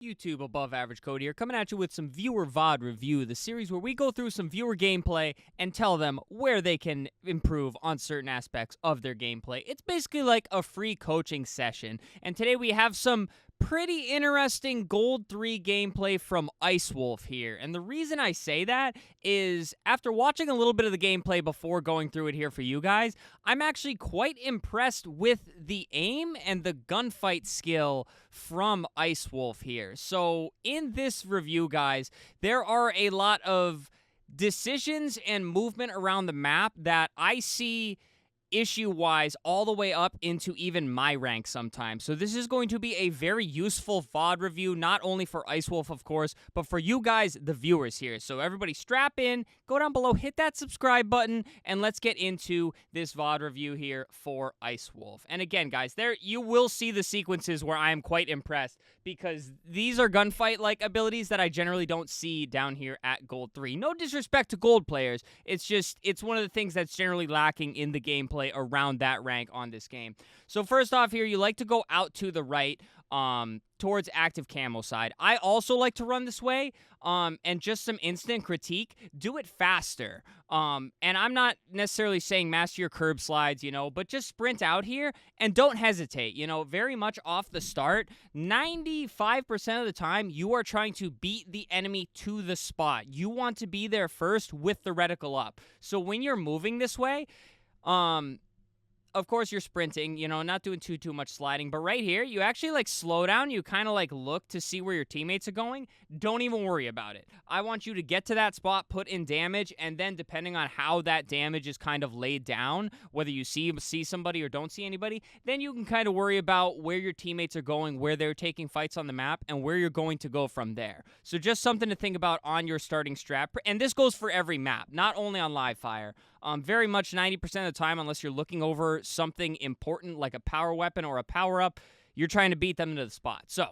YouTube Above Average Code here, coming at you with some Viewer VOD Review, the series where we go through some viewer gameplay and tell them where they can improve on certain aspects of their gameplay. It's basically like a free coaching session, and today we have some pretty interesting Gold 3 gameplay from Ice Wolf here. And the reason I say that is after watching a little bit of the gameplay before going through it here for you guys, I'm actually quite impressed with the aim and the gunfight skill from Ice Wolf here. So in this review, guys, there are a lot of decisions and movement around the map that I see issue-wise all the way up into even my rank sometimes. So this is going to be a very useful VOD review, not only for Ice Wolf, of course, but for you guys, the viewers here. So everybody strap in, go down below, hit that subscribe button, and let's get into this VOD review here for Ice Wolf. And again, guys, there you will see the sequences where I am quite impressed because these are gunfight-like abilities that I generally don't see down here at Gold 3. No disrespect to Gold players, it's one of the things that's generally lacking in the gameplay around that rank on this game. So first off here, you like to go out to the right towards active camo side. I also like to run this way, and just some instant critique, do it faster. And I'm not necessarily saying master your curb slides, but just sprint out here and don't hesitate, very much off the start. 95% of the time, you are trying to beat the enemy to the spot. You want to be there first with the reticle up. So when you're moving this way, of course you're sprinting, not doing too much sliding, but right here, you actually slow down, you kind of look to see where your teammates are going. Don't even worry about it. I want you to get to that spot, put in damage, and then depending on how that damage is kind of laid down, whether you see somebody or don't see anybody, then you can kind of worry about where your teammates are going, where they're taking fights on the map, and where you're going to go from there. So just something to think about on your starting strat, and this goes for every map, not only on live fire. Very much 90% of the time, unless you're looking over something important like a power weapon or a power-up, you're trying to beat them to the spot. So,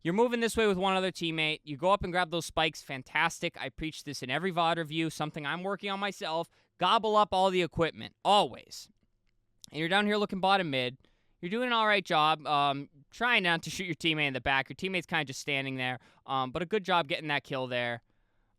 you're moving this way with one other teammate. You go up and grab those spikes. Fantastic. I preach this in every VOD review, something I'm working on myself. Gobble up all the equipment, always. And you're down here looking bottom mid. You're doing an all right job, trying not to shoot your teammate in the back. Your teammate's kind of just standing there, but a good job getting that kill there.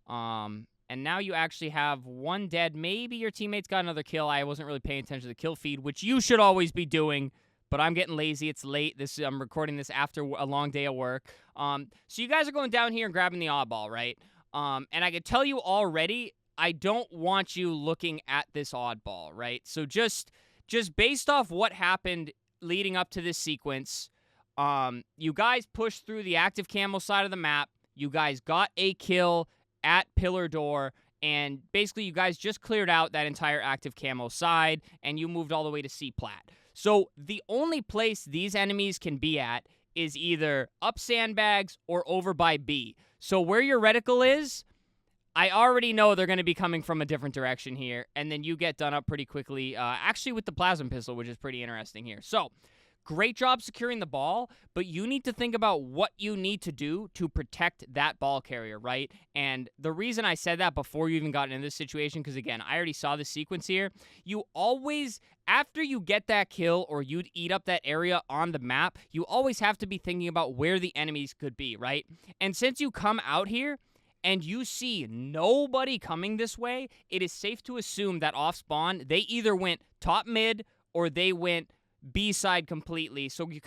And now you actually have one dead. Maybe your teammate's got another kill. I wasn't really paying attention to the kill feed, which you should always be doing, but I'm getting lazy. It's late. I'm recording this after a long day of work. So you guys are going down here and grabbing the oddball, right? And I can tell you already, I don't want you looking at this oddball, right? So just based off what happened leading up to this sequence, you guys pushed through the active camo side of the map. You guys got a kill at Pillar Door, and basically you guys just cleared out that entire active camo side, and you moved all the way to C-Plat. So the only place these enemies can be at is either up sandbags or over by B. So where your reticle is, I already know they're going to be coming from a different direction here, and then you get done up pretty quickly, actually with the plasma pistol, which is pretty interesting here. So, great job securing the ball, but you need to think about what you need to do to protect that ball carrier, right? And the reason I said that before you even got into this situation, because again, I already saw the sequence here, you always, after you get that kill or you'd eat up that area on the map, you always have to be thinking about where the enemies could be, right? And since you come out here, and you see nobody coming this way, it is safe to assume that off spawn, they either went top mid or they went B side completely. So you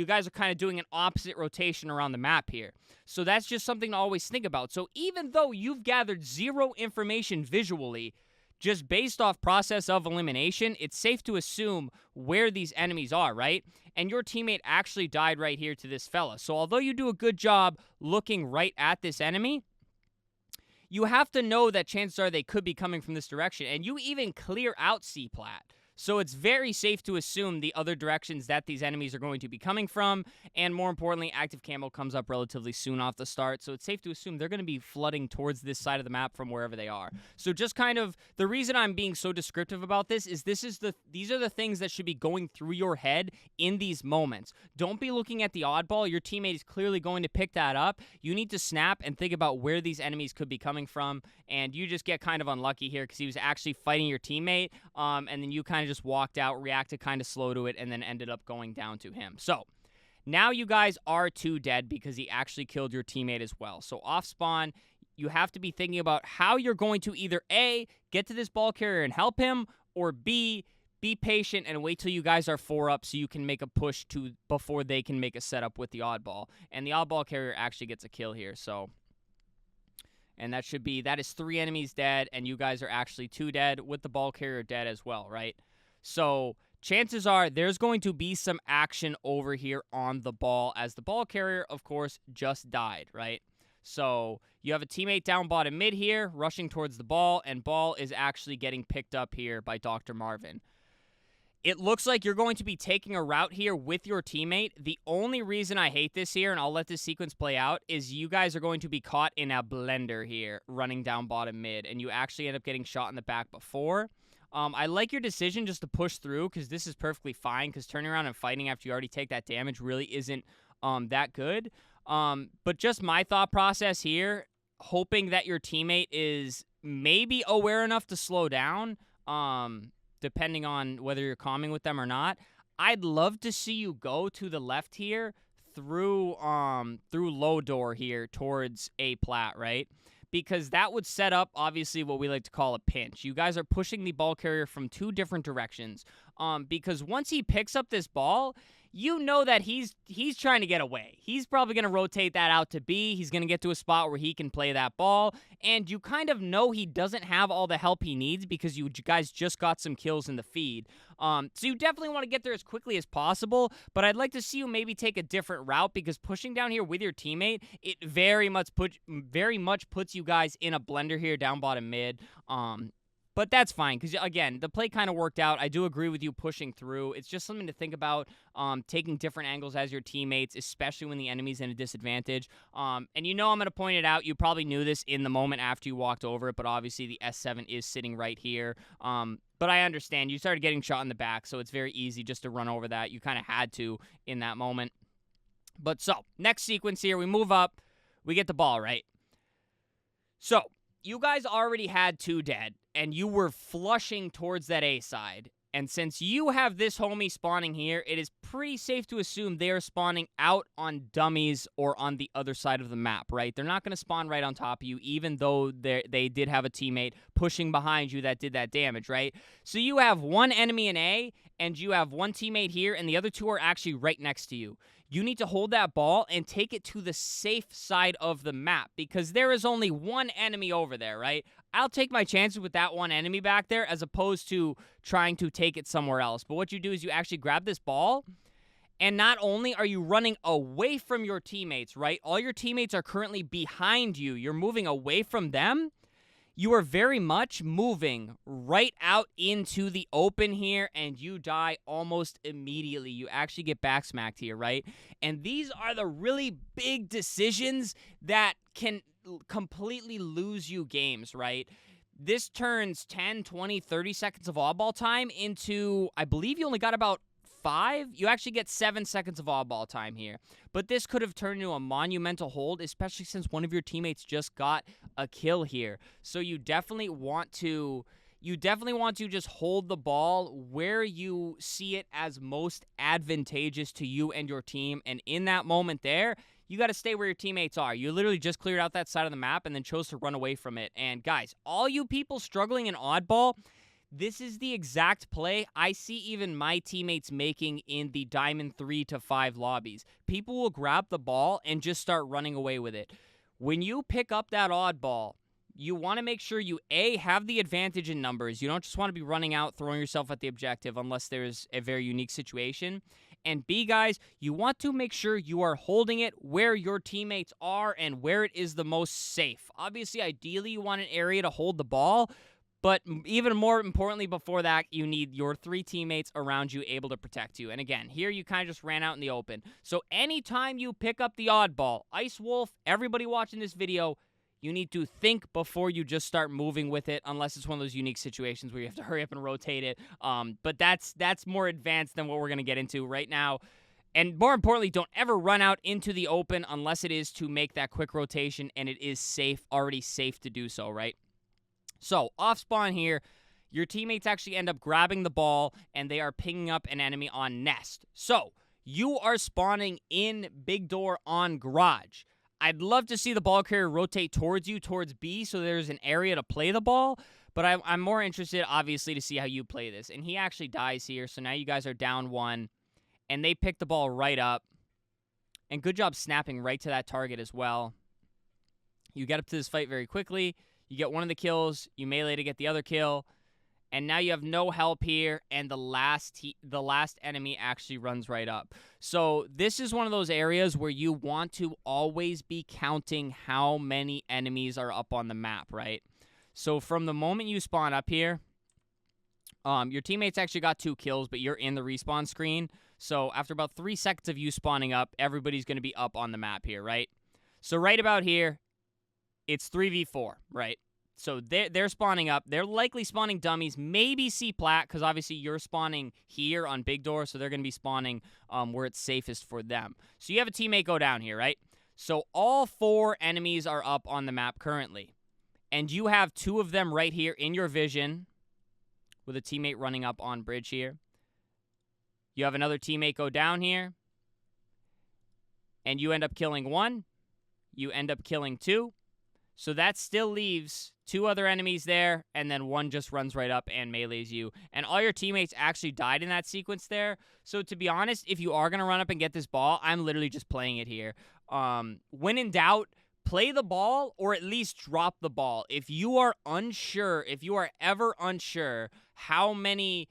guys are kind of doing an opposite rotation around the map here. So that's just something to always think about. So even though you've gathered zero information visually, just based off process of elimination, it's safe to assume where these enemies are, right? And your teammate actually died right here to this fella. So although you do a good job looking right at this enemy, you have to know that chances are they could be coming from this direction. And you even clear out C-Plat. So it's very safe to assume the other directions that these enemies are going to be coming from, and more importantly, active camo comes up relatively soon off the start, so it's safe to assume they're going to be flooding towards this side of the map from wherever they are. So just kind of, the reason I'm being so descriptive about this is these are the things that should be going through your head in these moments. Don't be looking at the oddball. Your teammate is clearly going to pick that up. You need to snap and think about where these enemies could be coming from, and you just get kind of unlucky here because he was actually fighting your teammate, and then you kind of just walked out, reacted kind of slow to it, and then ended up going down to him. So Now you guys are 2 dead because he actually killed your teammate as well. So off spawn, you have to be thinking about how you're going to either A, get to this ball carrier and help him, or B, be patient and wait till you guys are 4 up so you can make a push to before they can make a setup with the oddball. And the oddball carrier actually gets a kill here, so... And that is 3 enemies dead, and you guys are actually 2 dead with the ball carrier dead as well, right? So chances are there's going to be some action over here on the ball as the ball carrier, of course, just died, right? So you have a teammate down bottom mid here, rushing towards the ball, and ball is actually getting picked up here by Dr. Marvin. It looks like you're going to be taking a route here with your teammate. The only reason I hate this here, and I'll let this sequence play out, is you guys are going to be caught in a blender here, running down bottom mid, and you actually end up getting shot in the back before. I like your decision just to push through, because this is perfectly fine, because turning around and fighting after you already take that damage really isn't that good. But just my thought process here, hoping that your teammate is maybe aware enough to slow down, depending on whether you're calming with them or not. I'd love to see you go to the left here through low door here towards A plat, right? Because that would set up, obviously, what we like to call a pinch. You guys are pushing the ball carrier from 2 different directions. Because once he picks up this ball, you know that he's trying to get away. He's probably going to rotate that out to B. He's going to get to a spot where he can play that ball. And you kind of know he doesn't have all the help he needs because you guys just got some kills in the feed. So you definitely want to get there as quickly as possible. But I'd like to see you maybe take a different route, because pushing down here with your teammate, it very much puts you guys in a blender here down bottom mid. But that's fine, because, again, the play kind of worked out. I do agree with you pushing through. It's just something to think about, taking different angles as your teammates, especially when the enemy's in a disadvantage. And I'm going to point it out. You probably knew this in the moment after you walked over it, but obviously the S7 is sitting right here. But I understand. You started getting shot in the back, so it's very easy just to run over that. You kind of had to in that moment. But so, next sequence here, we move up. We get the ball, right? So, you guys already had 2 dead, and you were flushing towards that A side. And since you have this homie spawning here, it is pretty safe to assume they are spawning out on dummies or on the other side of the map, right? They're not going to spawn right on top of you, even though they did have a teammate pushing behind you that did that damage, right? So you have 1 enemy in A, and you have 1 teammate here, and the other 2 are actually right next to you. You need to hold that ball and take it to the safe side of the map, because there is only 1 enemy over there, right? I'll take my chances with that 1 enemy back there as opposed to trying to take it somewhere else. But what you do is you actually grab this ball, and not only are you running away from your teammates, right? All your teammates are currently behind you. You're moving away from them. You are very much moving right out into the open here, and you die almost immediately. You actually get backsmacked here, right? And these are the really big decisions that can completely lose you games, right? This turns 10, 20, 30 seconds of oddball time into, I believe you only got about 5. You actually get 7 seconds of oddball time here. But this could have turned into a monumental hold, especially since one of your teammates just got a kill here. So you definitely want to just hold the ball where you see it as most advantageous to you and your team. And in that moment there, you got to stay where your teammates are. You literally just cleared out that side of the map and then chose to run away from it. And guys, all you people struggling in oddball, this is the exact play I see even my teammates making in the Diamond 3 to 5 lobbies. People will grab the ball and just start running away with it. When you pick up that oddball, you want to make sure you, A, have the advantage in numbers. You don't just want to be running out, throwing yourself at the objective unless there's a very unique situation. And B, guys, you want to make sure you are holding it where your teammates are and where it is the most safe. Obviously, ideally, you want an area to hold the ball, but even more importantly before that, you need your 3 teammates around you able to protect you. And again, here you kind of just ran out in the open. So anytime you pick up the oddball, Ice Wolf, everybody watching this video, you need to think before you just start moving with it, unless it's one of those unique situations where you have to hurry up and rotate it. But that's more advanced than what we're going to get into right now. And more importantly, don't ever run out into the open unless it is to make that quick rotation and it is safe, already safe to do so, right? So, off spawn here, your teammates actually end up grabbing the ball, and they are picking up an enemy on Nest. So, you are spawning in big door on garage. I'd love to see the ball carrier rotate towards you, towards B, so there's an area to play the ball. But I'm more interested, obviously, to see how you play this. And he actually dies here, so now you guys are down 1. And they pick the ball right up. And good job snapping right to that target as well. You get up to this fight very quickly. You get one of the kills. You melee to get the other kill. And now you have no help here, and the last enemy actually runs right up. So this is one of those areas where you want to always be counting how many enemies are up on the map, right? So from the moment you spawn up here, your teammates actually got 2 kills, but you're in the respawn screen. So after about 3 seconds of you spawning up, everybody's going to be up on the map here, right? So right about here, it's 3v4, right? So they're spawning up. They're likely spawning dummies, maybe C-plat, because obviously you're spawning here on big door, so they're going to be spawning where it's safest for them. So you have a teammate go down here, right? So all 4 enemies are up on the map currently. And you have 2 of them right here in your vision with a teammate running up on bridge here. You have another teammate go down here. And you end up killing 1. You end up killing 2. So that still leaves 2 other enemies there, and then 1 just runs right up and melees you. And all your teammates actually died in that sequence there. So to be honest, if you are going to run up and get this ball, I'm literally just playing it here. When in doubt, play the ball or at least drop the ball. If you are unsure, if you are ever unsure how many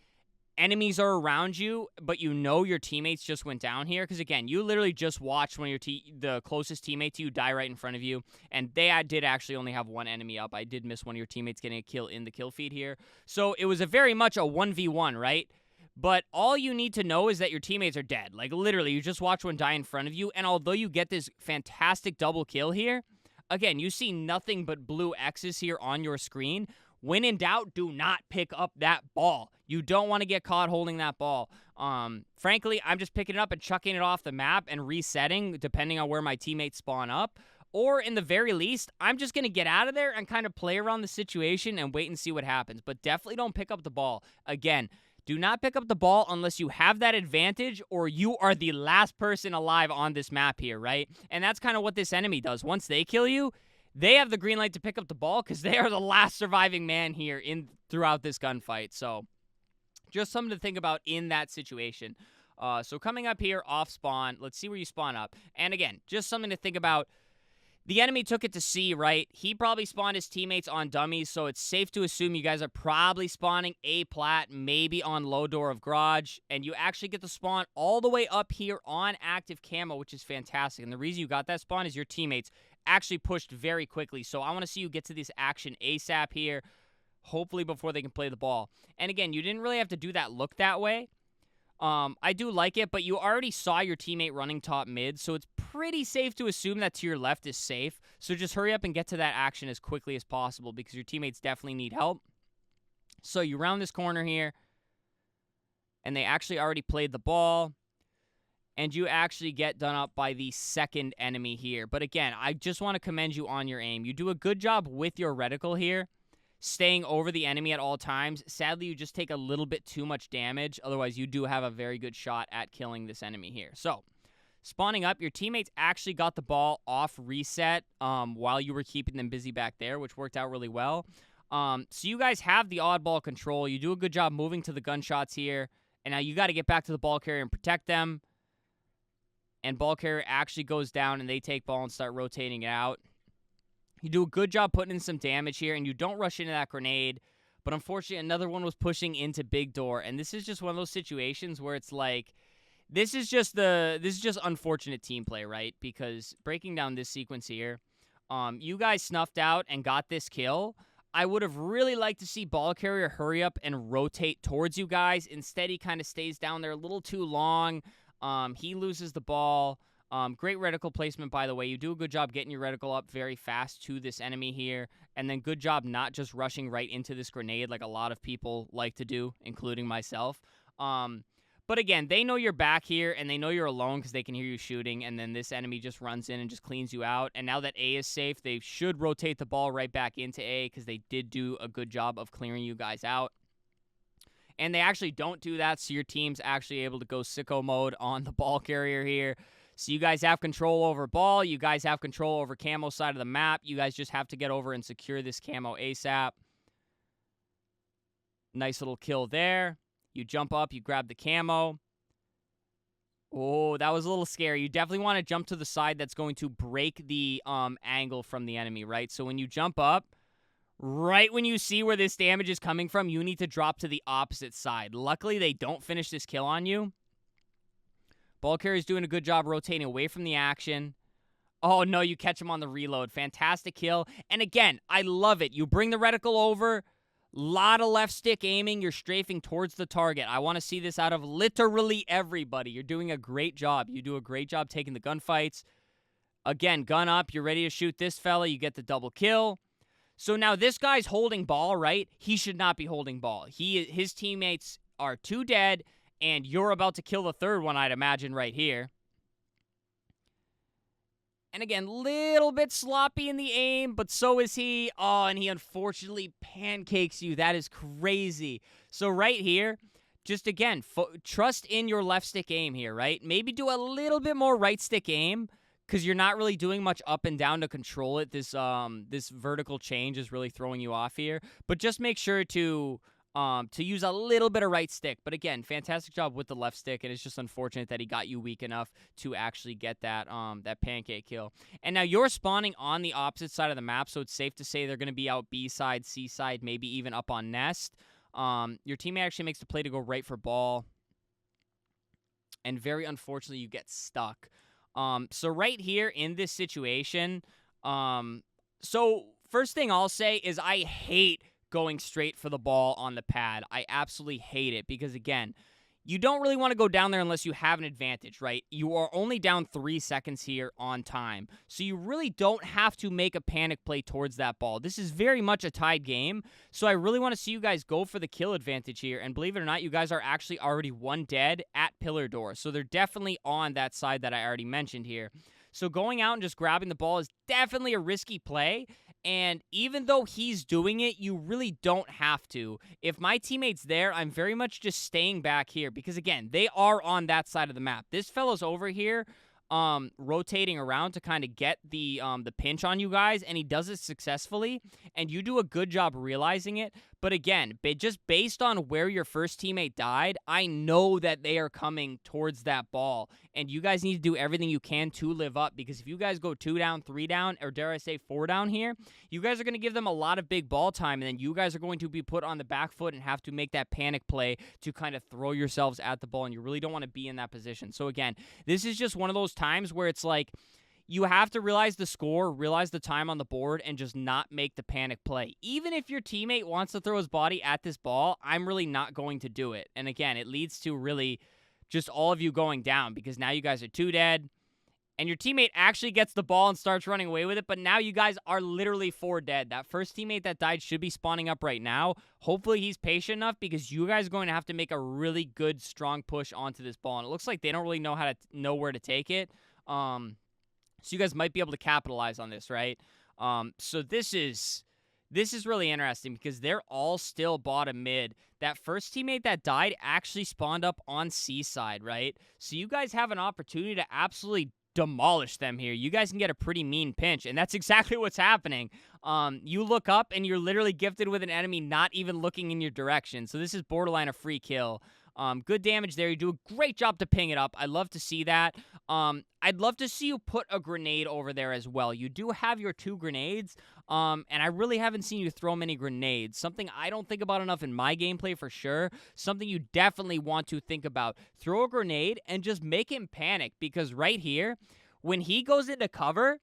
enemies are around you, but you know your teammates just went down here, because again, you literally just watched one of the closest teammate to you die right in front of you, and they did actually only have 1 enemy up. I did miss one of your teammates getting a kill in the kill feed here. So it was a very much a 1v1, right? But all you need to know is that your teammates are dead. Like, literally, you just watch one die in front of you, and although you get this fantastic double kill here, again, you see nothing but blue X's here on your screen. When in doubt, do not pick up that ball. You don't want to get caught holding that ball. Frankly, I'm just picking it up and chucking it off the map and resetting, depending on where my teammates spawn up. Or, in the very least, I'm just going to get out of there and kind of play around the situation and wait and see what happens. But definitely don't pick up the ball. Again, do not pick up the ball unless you have that advantage or you are the last person alive on this map here, right? And that's kind of what this enemy does. Once they kill you, they have the green light to pick up the ball because they are the last surviving man here throughout this gunfight. So just something to think about in that situation. So coming up here off spawn, let's see where you spawn up. And again, just something to think about. The enemy took it to C, right? He probably spawned his teammates on dummies, so it's safe to assume you guys are probably spawning A-plat, maybe on low door of garage, and you actually get to spawn all the way up here on active camo, which is fantastic. And the reason you got that spawn is your teammates actually pushed very quickly, so I want to see you get to this action ASAP here, hopefully before they can play the ball. And again, you didn't really have to do that look that way. I do like it, but you already saw your teammate running top mid, so it's pretty safe to assume that to your left is safe. So just hurry up and get to that action as quickly as possible because your teammates definitely need help. So you round this corner here, and they actually already played the ball, and you actually get done up by the second enemy here. But again, I just want to commend you on your aim. You do a good job with your reticle here, staying over the enemy at all times. Sadly, you just take a little bit too much damage. Otherwise, you do have a very good shot at killing this enemy here. So, spawning up, your teammates actually got the ball off reset while you were keeping them busy back there, which worked out really well. So you guys have the oddball control. You do a good job moving to the gunshots here. And now you got to get back to the ball carrier and protect them. And ball carrier actually goes down and they take ball and start rotating it out. You do a good job putting in some damage here, and you don't rush into that grenade. But unfortunately, another one was pushing into big door, and this is just one of those situations where it's like, this is just unfortunate team play, right? Because breaking down this sequence here, you guys snuffed out and got this kill. I would have really liked to see ball carrier hurry up and rotate towards you guys. Instead, he kind of stays down there a little too long. He loses the ball. Great reticle placement, by the way. You do a good job getting your reticle up very fast to this enemy here. And then good job not just rushing right into this grenade like a lot of people like to do, including myself. But again, they know you're back here, and they know you're alone because they can hear you shooting. And then this enemy just runs in and just cleans you out. And now that A is safe, they should rotate the ball right back into A because they did do a good job of clearing you guys out. And they actually don't do that, so your team's actually able to go sicko mode on the ball carrier here. So you guys have control over ball. You guys have control over camo side of the map. You guys just have to get over and secure this camo ASAP. Nice little kill there. You jump up, you grab the camo. Oh, that was a little scary. You definitely want to jump to the side that's going to break the angle from the enemy, right? So when you jump up, right when you see where this damage is coming from, you need to drop to the opposite side. Luckily, they don't finish this kill on you. Ball carrier's doing a good job rotating away from the action. Oh, no, you catch him on the reload. Fantastic kill. And again, I love it. You bring the reticle over. Lot of left stick aiming. You're strafing towards the target. I want to see this out of literally everybody. You're doing a great job. You do a great job taking the gunfights. Again, gun up. You're ready to shoot this fella. You get the double kill. So now this guy's holding ball, right? He should not be holding ball. His teammates are 2 dead, and you're about to kill the third one, I'd imagine, right here. And again, little bit sloppy in the aim, but so is he. Oh, and he unfortunately pancakes you. That is crazy. So right here, just again, trust in your left stick aim here, right? Maybe do a little bit more right stick aim because you're not really doing much up and down to control it. This vertical change is really throwing you off here. But just make sure to use a little bit of right stick. But again, fantastic job with the left stick, and it's just unfortunate that he got you weak enough to actually get that pancake kill. And now you're spawning on the opposite side of the map, so it's safe to say they're going to be out B side, C side, maybe even up on nest. Your teammate actually makes the play to go right for ball, and very unfortunately, you get stuck. So right here in this situation, so first thing I'll say is I hate going straight for the ball on the pad. I absolutely hate it because, again, you don't really want to go down there unless you have an advantage, right? You are only down 3 seconds here on time. So you really don't have to make a panic play towards that ball. This is very much a tied game. So I really want to see you guys go for the kill advantage here. And believe it or not, you guys are actually already 1 dead at pillar door. So they're definitely on that side that I already mentioned here. So going out and just grabbing the ball is definitely a risky play. And even though he's doing it, you really don't have to. If my teammate's there, I'm very much just staying back here. Because, again, they are on that side of the map. This fellow's over here rotating around to kind of get the pinch on you guys. And he does it successfully. And you do a good job realizing it. But, again, just based on where your first teammate died, I know that they are coming towards that ball. And you guys need to do everything you can to live up. Because if you guys go 2 down, 3 down, or dare I say 4 down here, you guys are going to give them a lot of big ball time. And then you guys are going to be put on the back foot and have to make that panic play to kind of throw yourselves at the ball. And you really don't want to be in that position. So, again, this is just one of those times where it's like, you have to realize the score, realize the time on the board, and just not make the panic play. Even if your teammate wants to throw his body at this ball, I'm really not going to do it. And again, it leads to really just all of you going down because now you guys are 2 dead, and your teammate actually gets the ball and starts running away with it, but now you guys are literally 4 dead. That first teammate that died should be spawning up right now. Hopefully he's patient enough because you guys are going to have to make a really good, strong push onto this ball. And it looks like they don't really know where to take it. So you guys might be able to capitalize on this, right? So this is really interesting because they're all still bottom mid. That first teammate that died actually spawned up on C side, right? So you guys have an opportunity to absolutely demolish them here. You guys can get a pretty mean pinch, and that's exactly what's happening. You look up, and you're literally gifted with an enemy not even looking in your direction. So this is borderline a free kill. Good damage there. You do a great job to ping it up. I love to see that. I'd love to see you put a grenade over there as well. You do have your 2 grenades, and I really haven't seen you throw many grenades. Something I don't think about enough in my gameplay for sure. Something you definitely want to think about. Throw a grenade and just make him panic because right here, when he goes into cover,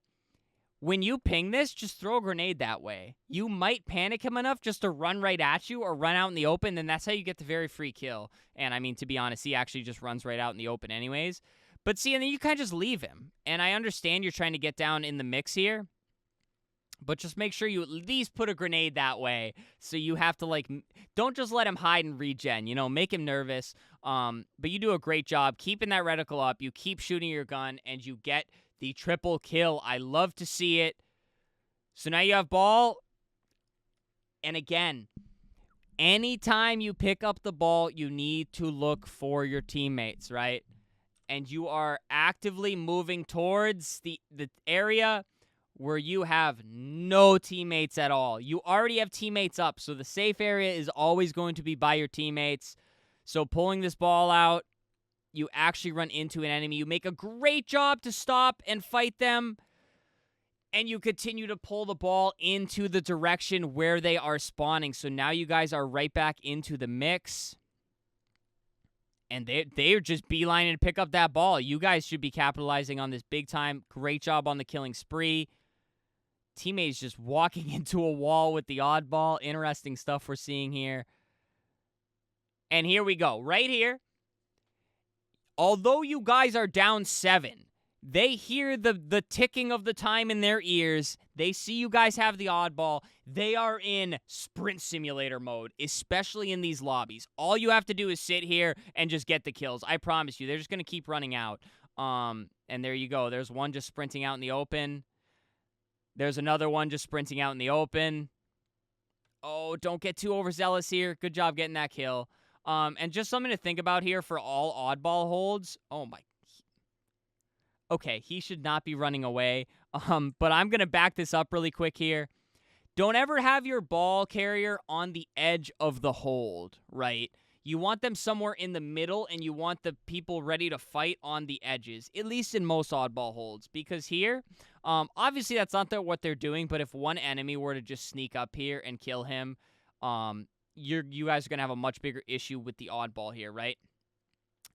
when you ping this, just throw a grenade that way. You might panic him enough just to run right at you or run out in the open, then that's how you get the very free kill. And I mean, to be honest, he actually just runs right out in the open anyways. But see, and then you kind of just leave him. And I understand you're trying to get down in the mix here, but just make sure you at least put a grenade that way. So you have to, like, don't just let him hide and regen, you know, make him nervous. But you do a great job keeping that reticle up. You keep shooting your gun, and you get the triple kill. I love to see it. So now you have ball. And again, anytime you pick up the ball, you need to look for your teammates, right? And you are actively moving towards the area where you have no teammates at all. You already have teammates up, so the safe area is always going to be by your teammates. So pulling this ball out, you actually run into an enemy. You make a great job to stop and fight them, and you continue to pull the ball into the direction where they are spawning. So now you guys are right back into the mix. And they're just beelining to pick up that ball. You guys should be capitalizing on this big time. Great job on the killing spree. Teammates just walking into a wall with the oddball. Interesting stuff we're seeing here. And here we go. Right here. Although you guys are down 7, they hear the ticking of the time in their ears. They see you guys have the oddball. They are in sprint simulator mode, especially in these lobbies. All you have to do is sit here and just get the kills. I promise you, they're just going to keep running out. And there you go. There's one just sprinting out in the open. There's another one just sprinting out in the open. Oh, don't get too overzealous here. Good job getting that kill. And just something to think about here for all oddball holds. Oh, my. Okay, he should not be running away. But I'm going to back this up really quick here. Don't ever have your ball carrier on the edge of the hold, right? You want them somewhere in the middle, and you want the people ready to fight on the edges, at least in most oddball holds. Because here, obviously that's not what they're doing, but if one enemy were to just sneak up here and kill him, you guys are going to have a much bigger issue with the oddball here, right?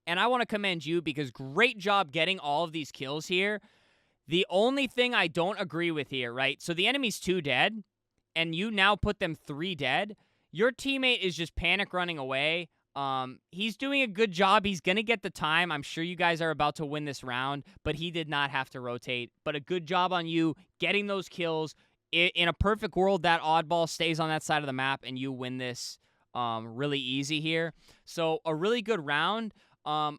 And I want to commend you because great job getting all of these kills here. The only thing I don't agree with here, right? So the enemy's 2 dead, and you now put them 3 dead. Your teammate is just panic running away. He's doing a good job. He's going to get the time. I'm sure you guys are about to win this round, but he did not have to rotate. But a good job on you getting those kills. In a perfect world, that oddball stays on that side of the map, and you win this really easy here. So a really good round.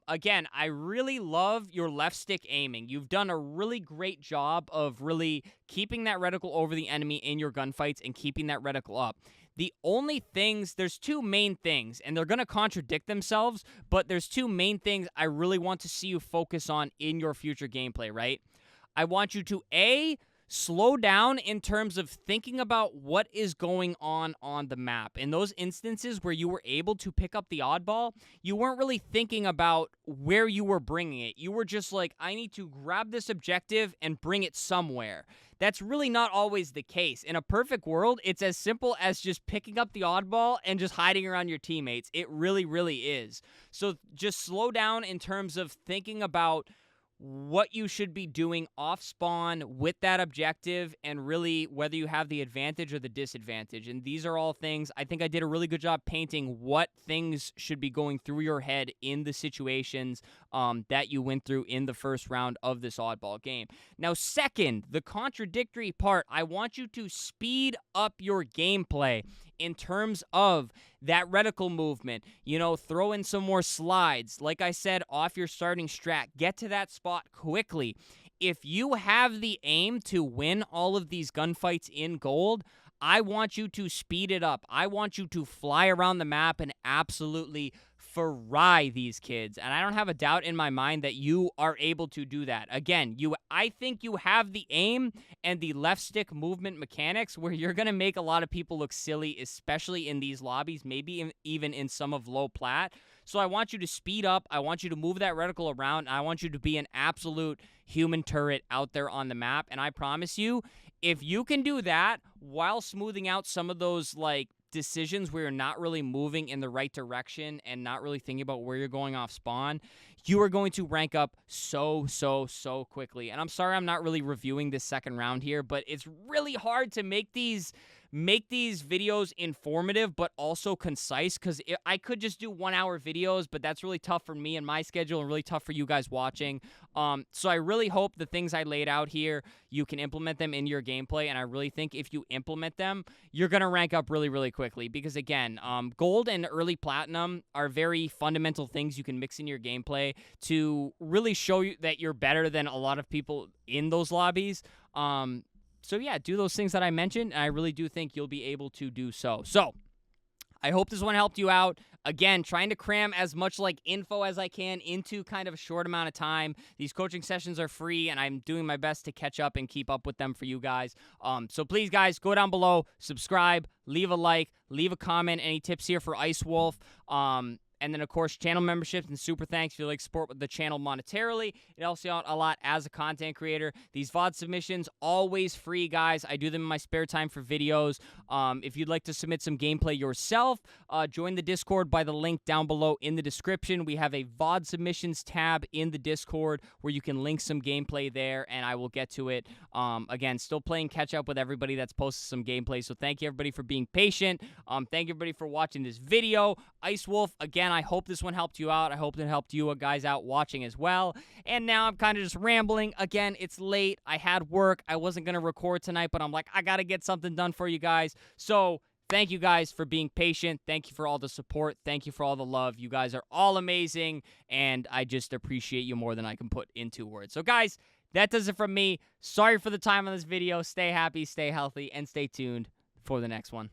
Again, I really love your left stick aiming. You've done a really great job of really keeping that reticle over the enemy in your gunfights and keeping that reticle up. The only things, there's 2 main things, and they're going to contradict themselves, but there's 2 main things I really want to see you focus on in your future gameplay, right? I want you to, A, slow down in terms of thinking about what is going on the map. In those instances where you were able to pick up the oddball, you weren't really thinking about where you were bringing it. You were just like, I need to grab this objective and bring it somewhere. That's really not always the case. In a perfect world, it's as simple as just picking up the oddball and just hiding around your teammates. It really, really is. So just slow down in terms of thinking about what you should be doing off spawn with that objective and really whether you have the advantage or the disadvantage. And these are all things, I think I did a really good job painting what things should be going through your head in the situations that you went through in the first round of this oddball game. Now, second, the contradictory part, I want you to speed up your gameplay in terms of that reticle movement. You know, throw in some more slides. Like I said, off your starting strat. Get to that spot quickly. If you have the aim to win all of these gunfights in gold, I want you to speed it up. I want you to fly around the map and absolutely fry these kids. And I don't have a doubt in my mind that you are able to do that. Again, I think you have the aim and the left stick movement mechanics where you're going to make a lot of people look silly, especially in these lobbies, maybe even in some of low plat. So I want you to speed up. I want you to move that reticle around. I want you to be an absolute human turret out there on the map. And I promise you, if you can do that while smoothing out some of those like decisions where you're not really moving in the right direction and not really thinking about where you're going off spawn, you are going to rank up so quickly. And I'm sorry I'm not really reviewing this second round here, but it's really hard to make these videos informative but also concise, because I could just do 1-hour videos, but that's really tough for me and my schedule and really tough for you guys watching. So I really hope the things I laid out here, you can implement them in your gameplay, and I really think if you implement them, you're going to rank up really quickly, because again, gold and early platinum are very fundamental things you can mix in your gameplay to really show you that you're better than a lot of people in those lobbies. So yeah, do those things that I mentioned, and I really do think you'll be able to do so. So I hope this one helped you out. Again, trying to cram as much like info as I can into kind of a short amount of time. These coaching sessions are free, and I'm doing my best to catch up and keep up with them for you guys. So please, guys, go down below, subscribe, leave a like, leave a comment. Any tips here for Ice Wolf? And then, of course, channel memberships and super thanks if you like support the channel monetarily. It helps you out a lot as a content creator. These VOD submissions, always free, guys. I do them in my spare time for videos. If you'd like to submit some gameplay yourself, join the Discord by the link down below in the description. We have a VOD submissions tab in the Discord where you can link some gameplay there, and I will get to it. Again, still playing catch-up with everybody that's posted some gameplay, so thank you, everybody, for being patient. Thank you, everybody, for watching this video. Ice Wolf, again, I hope this one helped you out. I hope it helped you guys out watching as well. And now I'm kind of just rambling. Again, it's late. I had work. I wasn't going to record tonight, but I'm like, I got to get something done for you guys. So thank you guys for being patient. Thank you for all the support. Thank you for all the love. You guys are all amazing, and I just appreciate you more than I can put into words. So, guys, that does it from me. Sorry for the time on this video. Stay happy, stay healthy, and stay tuned for the next one.